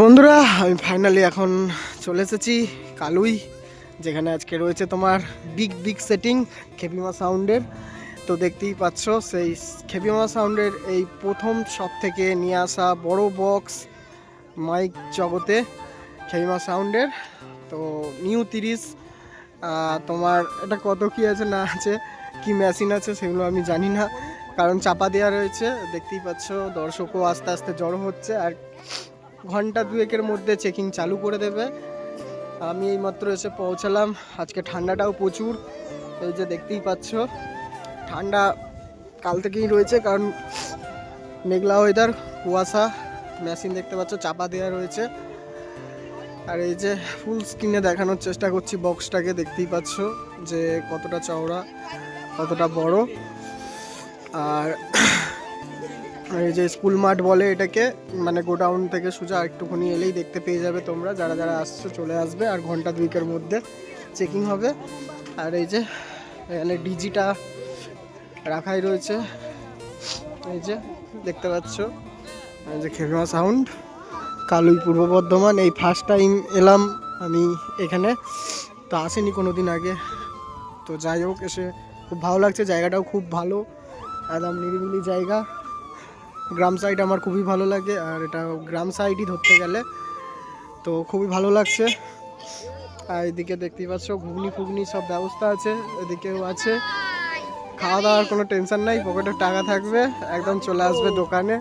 বন্ধুরা আমি ফাইনালি এখন চলে এসেছি কালুই, যেখানে আজকে রয়েছে তোমার বিগ সেটিং খেপিমা সাউন্ডের। তো দেখতেই পাচ্ছ সেই খেপিমা সাউন্ডের এই প্রথম সব থেকে নিয়ে আসা বড় বক্স মাইক জগতে খেপিমা সাউন্ডের। তো নিউ 30 তোমার এটা কত কি আছে না আছে, কি মেশিন আছে সেগুলো আমি জানি না, কারণ চাপা দেওয়া রয়েছে। দেখতেই পাচ্ছ দর্শকও আস্তে আস্তে জড়ো হচ্ছে, আর ঘন্টা দুয়েকের মধ্যে চেকিং চালু করে দেবে। আমি এইমাত্র এসে পৌঁছালাম। আজকে ঠান্ডাটাও প্রচুর, এই যে দেখতেই পাচ্ছ ঠান্ডা কাল থেকেই রয়েছে, কারণ মেঘলা ওয়েদার, কুয়াশা। মেশিন দেখতে পাচ্ছ চাপা দেওয়া রয়েছে, আর এই যে ফুল স্ক্রিনে দেখানোর চেষ্টা করছি বক্সটাকে। দেখতেই পাচ্ছ যে কতটা চওড়া, কতটা বড়। আর এই যে স্কুল মাঠ বলে এটাকে, মানে গোডাউন থেকে সোজা একটুখানি এলেই দেখতে পেয়ে যাবে তোমরা। যারা যারা আসছো চলে আসবে, আর ঘন্টা দুয়েকের মধ্যে চেকিং হবে। আর এই যে এখানে ডিজিটা রাখাই রয়েছে, এই যে দেখতে পাচ্ছ। এই যে খেপিমা সাউন্ড কালুই, পূর্ব বর্ধমান। এই ফার্স্ট টাইম এলাম আমি এখানে, তো আসেনি কোনো দিন আগে। তো যাই হোক, এসে খুব ভালো লাগছে। জায়গাটাও খুব ভালো, একদম নিরিবিলি জায়গা। গ্রাম সাইড আমার খুবই ভালো লাগে, আর এটা গ্রাম সাইডই ধরতে গেলে, তো খুবই ভালো লাগছে। আর এদিকে দেখতেই পাচ্ছ ঘুগনি সব ব্যবস্থা আছে, এদিকেও আছে। খাওয়া দাওয়ার কোনো টেনশন নাই, পকেটে টাকা থাকবে, একদম চলে আসবে দোকানে,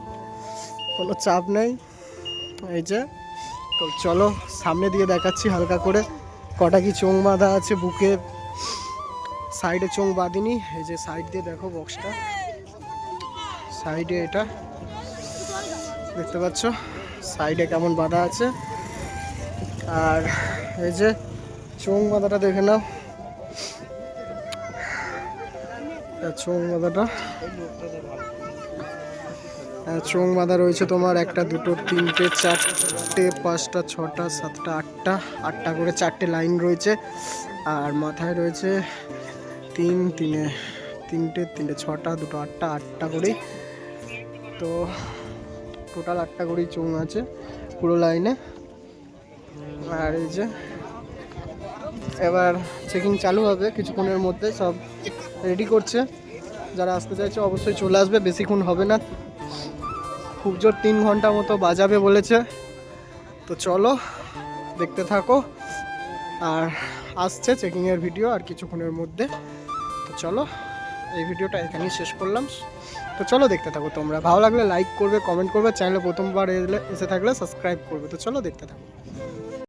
কোনো চাপ নেই। এই যে, তো চলো সামনে দিয়ে দেখাচ্ছি হালকা করে কটা কি চোং বাঁধা আছে বুকে। সাইডে চোং বাঁধিনি, এই যে সাইড দিয়ে দেখো বক্সটা, সাইডে এটা দেখতে পাচ্ছ সাইডে কেমন বাঁধা আছে। আর এই যে চোং বাঁধাটা দেখে নাও, চোং বাঁধাটা, চোং বাঁধা রয়েছে তোমার 1, 2, 3, 4, 5, 6, 7, 8টা করে 4টে লাইন রয়েছে। আর মাথায় রয়েছে 3, 6টা, 2, 8টা করেই। তো টোটাল 8টা করেই চোং আছে পুরো লাইনে। আর এই যে এবার চেকিং চালু হবে কিছুক্ষণের মধ্যে, সব রেডি করছে। যারা আসতে চাইছে অবশ্যই চলে আসবে, বেশিক্ষণ হবে না, খুব জোর 3 ঘন্টা মতো বাজাবে বলেছে। তো চলো দেখতে থাকো, আর আসছে চেকিংয়ের ভিডিও আর কিছুক্ষণের মধ্যে। তো চলো এই ভিডিওটা এখানেই শেষ করলাম। তো চলো দেখতে থাকো তোমরা, ভালো লাগলে লাইক করবে, কমেন্ট করবে, চ্যানেলে প্রথমবার এসে থাকলে সাবস্ক্রাইব করবে। তো চলো দেখতে থাকো।